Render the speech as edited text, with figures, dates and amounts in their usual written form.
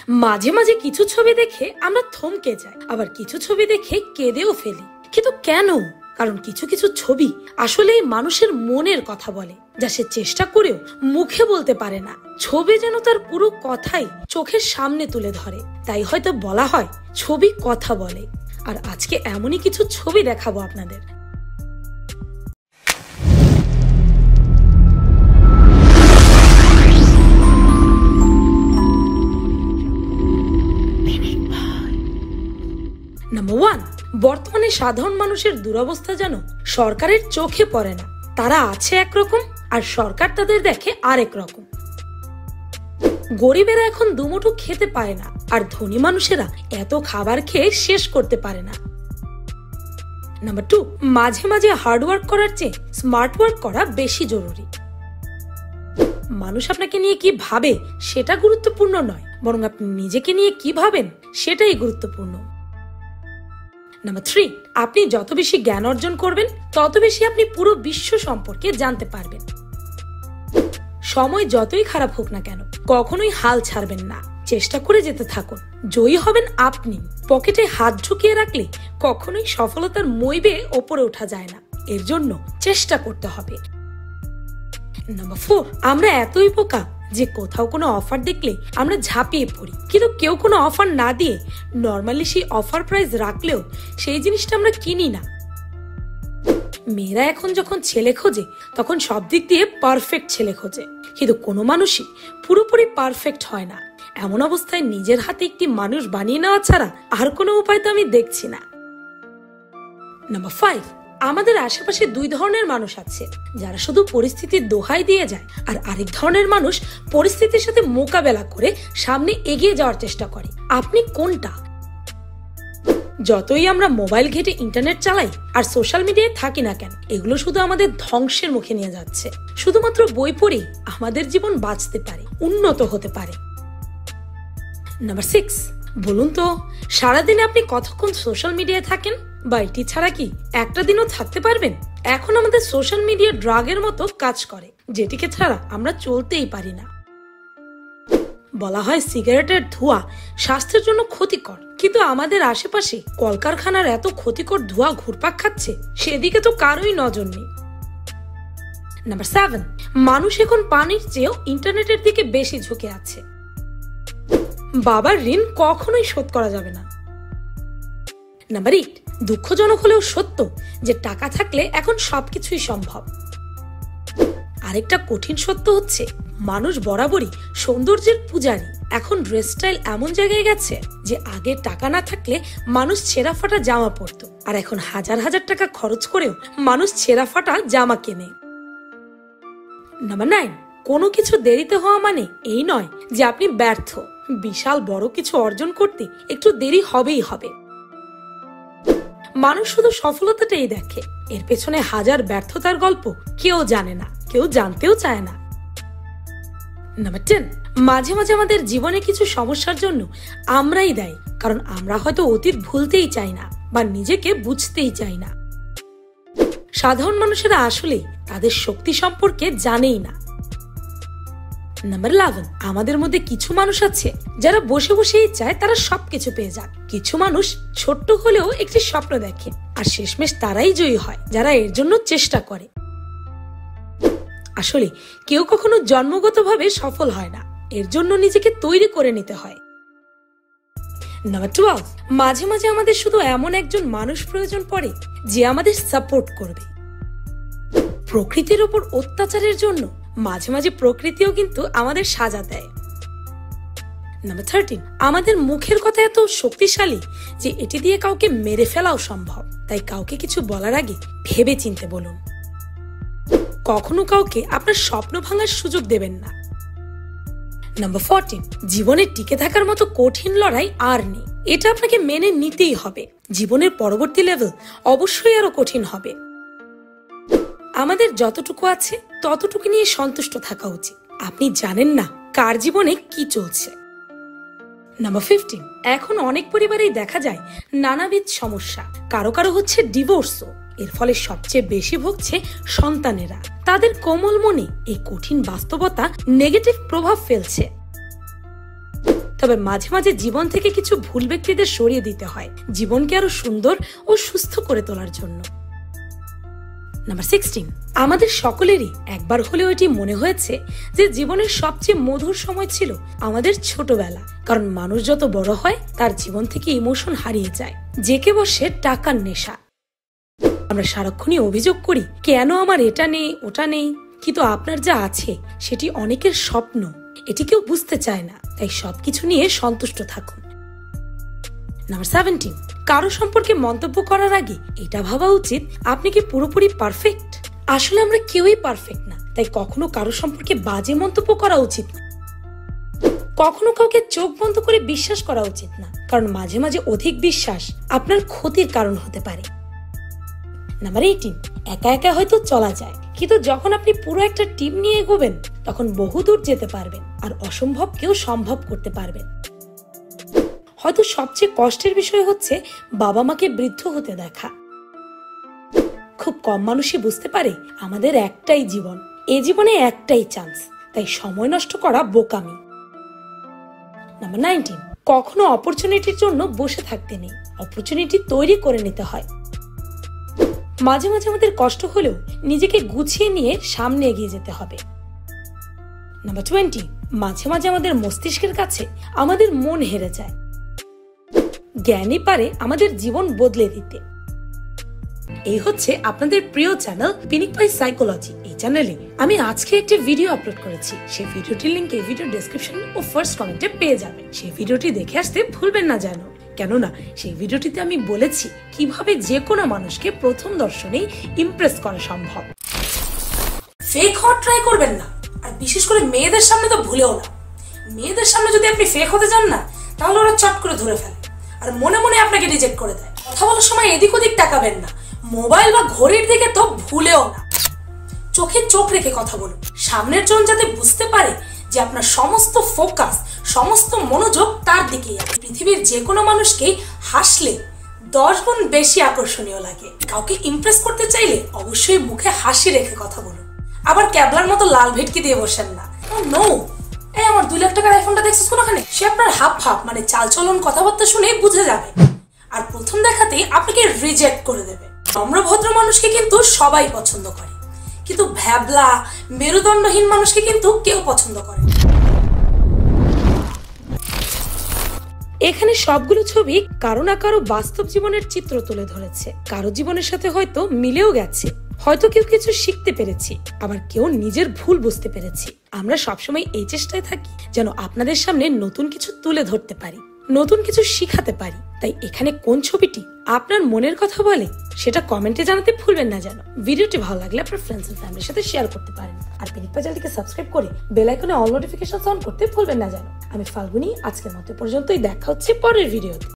মাঝে মাঝে কিছু ছবি দেখে আমরা থমকে যাই, আবার কিছু ছবি দেখে কেঁদেও ফেলি। কিন্তু কেন? কারণ কিছু কিছু ছবি আসলে মানুষের মনের কথা বলে, যা সে চেষ্টা করেও মুখে বলতে পারে না। ছবি যেন তার পুরো কথাই চোখের সামনে তুলে ধরে। তাই হয়তো বলা হয় ছবি কথা বলে। আর আজকে এমনই কিছু ছবি দেখাবো আপনাদের। নাম্বার 1, বর্তমানে সাধারণ মানুষের দুরবস্থা যেন সরকারের চোখে পড়ে না। তারা আছে একরকম আর সরকার তাদের দেখে আরেক রকম। গরিবেরা এখন দুমুঠো খেতে পায় না, আর ধনী মানুষেরা এত খাবার খেয়ে শেষ করতে পারে না। নাম্বার 2, মাঝে মাঝে হার্ড ওয়ার্ক করার চেয়ে স্মার্ট ওয়ার্ক করা বেশি জরুরি। মানুষ আপনাকে নিয়ে কি ভাবে সেটা গুরুত্বপূর্ণ নয়, বরং আপনি নিজেকে নিয়ে কি ভাবেন সেটাই গুরুত্বপূর্ণ। নাম্বার 3, আপনি যত বেশি জ্ঞান অর্জন করবেন তত বেশি আপনি পুরো বিশ্ব সম্পর্কে জানতে পারবেন। সময় যতই খারাপ হোক না কেন, কখনোই হাল ছাড়বেন না, চেষ্টা করে যেতে থাকুন। জয়ী হবেন আপনি। পকেটে হাত ঢুকিয়ে রাখলে কখনোই সফলতার মই বেয়ে ওপরে ওঠা যায় না, এর জন্য চেষ্টা করতে হবে। নাম্বার 4, আমরা এতই বোকা যে কোথাও কোনো অফার দেখলে আমরা ঝাঁপিয়ে পড়ি, কিন্তু কেউ কোনো অফার না দিয়ে নর্মালি সেই অফার প্রাইস রাখলেও সেই জিনিসটা আমরা কিনি না। মেয়েরা এখন যখন ছেলে খোঁজে তখন সব দিক দিয়ে পারফেক্ট ছেলে খোঁজে, কিন্তু কোনো মানুষই পুরোপুরি পারফেক্ট হয় না। এমন অবস্থায় নিজের হাতে একটি মানুষ বানিয়ে নেওয়া ছাড়া আর কোনো উপায় তো আমি দেখছি না। নাম্বার 5, আমাদের আশেপাশে 2 ধরনের মানুষ আছে, যারা শুধু পরিস্থিতির দোহাই দিয়ে যায়, আর আরেক ধরনের মানুষ পরিস্থিতির সাথে মোকাবেলা করে সামনে এগিয়ে যাওয়ার চেষ্টা করে। আপনি কোনটা? যতই আমরা মোবাইল ঘেটে ইন্টারনেট চালাই আর সোশ্যাল মিডিয়ায় থাকি না কেন, এগুলো শুধু আমাদের ধ্বংসের মুখে নিয়ে যাচ্ছে। শুধুমাত্র বই পড়েই আমাদের জীবন বাঁচতে পারে, উন্নত হতে পারে। নাম্বার 6, বলুন তো সারাদিনে আপনি কতক্ষণ সোশ্যাল মিডিয়ায় থাকেন? বা এটি ছাড়া কি একটা দিনও থাকতে পারবেন? এখন আমাদের সোশ্যাল মিডিয়া ড্রাগের মতো কাজ করে, যেটিকে ছাড়া আমরা চলতেই পারি না। বলা হয় সিগারেটের ধোঁয়া স্বাস্থ্যের জন্য ক্ষতিকর, কিন্তু আমাদের আশেপাশে কলকারখানার এত ক্ষতিকর ধোঁয়া ঘুরপাক খাচ্ছে, সেদিকে তো কারোই নজর নেই। নাম্বার 7, মানুষ এখন পানির চেয়েও ইন্টারনেটের দিকে বেশি ঝুঁকে আছে। বাবার ঋণ কখনোই শোধ করা যাবে না। নাম্বার 8, দুঃখজনক হলেও সত্য যে টাকা থাকলে এখন সবকিছুই সম্ভব। আরেকটা কঠিন সত্য হচ্ছে মানুষ বরাবরই সৌন্দর্যের পূজারী। এখন ড্রেস স্টাইল এমন জায়গায় গেছে যে আগে টাকা না থাকলে মানুষ ছেঁড়া ফাটা জামা পরতো, আর এখন হাজার হাজার টাকা খরচ করেও মানুষ ছেঁড়া ফাটা জামা কেনে। নাম্বার 9, কোনো কিছু দেরিতে হওয়া মানে এই নয় যে আপনি ব্যর্থ। বিশাল বড় কিছু অর্জন করতে একটু দেরি হবেই হবে। মানুষ শুধু সফলতাটাই দেখে, এর পেছনে হাজার ব্যর্থতার গল্প কেউ জানে না, কেউ জানতেও চায় না। নাম্বার 10, মাঝে মাঝে আমাদের জীবনে কিছু সমস্যার জন্য আমরাই দায়ী, কারণ আমরা হয়তো অতীত ভুলতেই চাই না বা নিজেকে বুঝতেই চাই না। সাধারণ মানুষেরা আসলে তাদের শক্তি সম্পর্কে জানেই না। নাম্বার 11, আমাদের মধ্যে কিছু মানুষ আছে যারা বসে বসেই চায় তারা সবকিছু পেয়ে যাক। কিছু মানুষ ছোট্ট হলেও একটি স্বপ্ন দেখে, আর শেষমেশ তারাই জয়ী হয় যারা এর জন্য চেষ্টা করে। আসলে কেউ কখনো জন্মগতভাবে সফল হয় না, এর জন্য নিজেকে তৈরি করে নিতে হয়। নাম্বার 12, মাঝে মাঝে আমাদের শুধু এমন একজন মানুষ প্রয়োজন পড়ে যে আমাদের সাপোর্ট করবে। প্রকৃতির উপর অত্যাচারের জন্য মাঝে মাঝে প্রকৃতিও কিন্তু আমাদের সাজা দেয়। নাম্বার 13, আমাদের মুখের কথা এত শক্তিশালী যে এটি দিয়ে কাউকে মেরে ফেলাও সম্ভব, তাই কাউকে কিছু বলার আগে ভেবে চিনতে বলুন। কখনো কাউকে আপনার স্বপ্ন ভাঙার সুযোগ দেবেন না। নাম্বার 14, জীবনে টিকে থাকার মতো কঠিন লড়াই আর নেই, এটা আপনাকে মেনে নিতেই হবে। জীবনের পরবর্তী লেভেল অবশ্যই আরো কঠিন হবে। আমাদের যতটুকু আছে ততটুকু নিয়ে সন্তুষ্ট থাকা উচিত। আপনি জানেন না কার জীবনে কি চলছে। নাম্বার 15, এখন অনেক পরিবারেই দেখা যায় নানাবিধ সমস্যা। কারো কারো হচ্ছে ডিভোর্সও। এর ফলে সবচেয়ে বেশি ভুগছে সন্তানেরা। তাদের কোমল মনে এই কঠিন বাস্তবতা নেগেটিভ প্রভাব ফেলছে। তা তবে মাঝে মাঝে জীবন থেকে কিছু ভুল ব্যক্তিদের সরিয়ে দিতে হয় জীবনকে আরো সুন্দর ও সুস্থ করে তোলার জন্য। নাম্বার 16, আমাদের সকলেরই একবার হলেও এটি মনে হয়েছে যে জীবনের সবচেয়ে মধুর সময় ছিল আমাদের ছোটবেলা। কারণ মানুষ যত বড় হয় তার জীবন থেকে ইমোশন হারিয়ে যায়, জেকে বসে টাকার নেশা। আমরা সারাক্ষণই অভিযোগ করি কেন আমার এটা নেই ওটা নেই, কিন্তু আপনার যা আছে সেটি অনেকের স্বপ্ন, এটি কেউ বুঝতে চায় না, তাই সবকিছু নিয়ে সন্তুষ্ট থাকুন। নাম্বার 17, কারো সম্পর্কে মন্তব্য করার আগে এটা ভাবা উচিত আপনি কি পুরোপুরি পারফেক্ট। আসলে আমরা কেউই পারফেক্ট না, তাই কখনো কারো সম্পর্কে বাজে মন্তব্য করা উচিত না। কখনো কাউকে চোখ বন্ধ করে বিশ্বাস করা উচিত না, কারণ মাঝে মাঝে অধিক বিশ্বাস আপনার ক্ষতির কারণ হতে পারে। নাম্বার 18, একা একা হয়তো চলা যায়, কিন্তু যখন আপনি পুরো একটা টিম নিয়ে এগোবেন তখন বহুদূর যেতে পারবেন আর অসম্ভবকেও সম্ভব করতে পারবেন। হয়তো সবচেয়ে কষ্টের বিষয় হচ্ছে বাবা মাকে বৃদ্ধ হতে দেখা। খুব কম মানুষই বুঝতে পারে আমাদের একটাই জীবন, এই জীবনে একটাই চান্স, তাই সময় নষ্ট করা বোকামি। নাম্বার 19, কখনো অপরচুনিটির জন্য বসে থাকতে নেই, অপরচুনিটি তৈরি করে নিতে হয়। মাঝে মাঝে আমাদের কষ্ট হলেও নিজেকে গুছিয়ে নিয়ে সামনে এগিয়ে যেতে হবে। নাম্বার 20, মাঝে মাঝে আমাদের মস্তিষ্কের কাছে আমাদের মন হেরে যায়, জ্ঞানই পারে আমাদের জীবন বদলে দিতে। এই হচ্ছে আপনাদের প্রিয় চ্যানেল পিনিক বাই সাইকোলজি। এই চ্যানেলে আমি আজকে একটি ভিডিও আপলোড করেছি, সেই ভিডিওটির লিংক এই ভিডিও ডেসক্রিপশন ও ফার্স্ট কমেন্টে পেয়ে যাবেন। সেই ভিডিওটি দেখে আসতে ভুলবেন না যেন, কেননা সেই ভিডিওটিতে আমি বলেছি কিভাবে যে কোনো মানুষকে প্রথম দর্শনেই ইমপ্রেস করা সম্ভব। ফেক হওয়ার ট্রাই করবেন না, আর বিশেষ করে মেয়েদের সামনে তো ভুলেও না। মেয়েদের সামনে যদি আপনি ফেক হতে চান না, তাহলে ওরা চট করে ধরে ফেলে আর মনে মনে আপনাকে রিজেক্ট করে দেয়। কথা বলার সময় এদিক ওদিক তাকাবেন না, মোবাইল বা ঘড়ির দিকে তো ভুলেও না। চোখে চোখ রেখে কথা বলুন, সামনের জন যাতে বুঝতে পারে যে আপনার সমস্ত ফোকাস, সমস্ত মনোযোগ তার দিকেই আছে। পৃথিবীর যে কোনো মানুষকেই হাসলে 10 গুণ বেশি আকর্ষণীয় লাগে। কাউকে ইমপ্রেস করতে চাইলে অবশ্যই মুখে হাসি রেখে কথা বলুন। আবার ক্যাবলার মতো লাল ভেটকি দিয়ে বসেন না। নো, এই আমার 2 লাখ টাকার আইফোনটা দেখছিস কোনখানে? সে আপনার হাব ভাব মানে চালচলন কথাবার্তা শুনে বুঝে যাবে, আর প্রথম দেখাতেই আপনাকে রিজেক্ট করে দেবে। নম্র ভদ্র মানুষকে কিন্তু সবাই পছন্দ করে, কিন্তু ভ্যাবলা মেরুদণ্ডহীন মানুষকে কিন্তু কেউ পছন্দ করে। এখানে সবগুলো ছবি কারো না কারো বাস্তব জীবনের চিত্র তুলে ধরেছে। কারো জীবনের সাথে হয়তো মিলেও গেছে, হয়তো কেউ কিছু শিখতে পেরেছি, আবার কেউ নিজের ভুল বুঝতে পেরেছি। আমরা সবসময় এই চেষ্টায় থাকি যেন আপনাদের সামনে নতুন কিছু তুলে ধরতে পারি, নতুন কিছু শিখাতে পারি। তাই এখানে কোন ছবিটি আপনার মনের কথা বলে সেটা কমেন্টে জানাতে ভুলবেন না যেন। ভিডিওটি ভালো লাগলে আপনার ফ্রেন্ডস এন্ড ফ্যামিলির সাথে শেয়ার করতে পারেন, আর পিনিক বাই চ্যানেলটিকে সাবস্ক্রাইব করে বেল আইকনে অল নোটিফিকেশন অন করতে ভুলবেন না যেন। আমি ফাল্গুনি, আজকের মতো পর্যন্তই, দেখা হচ্ছে পরের ভিডিওতে।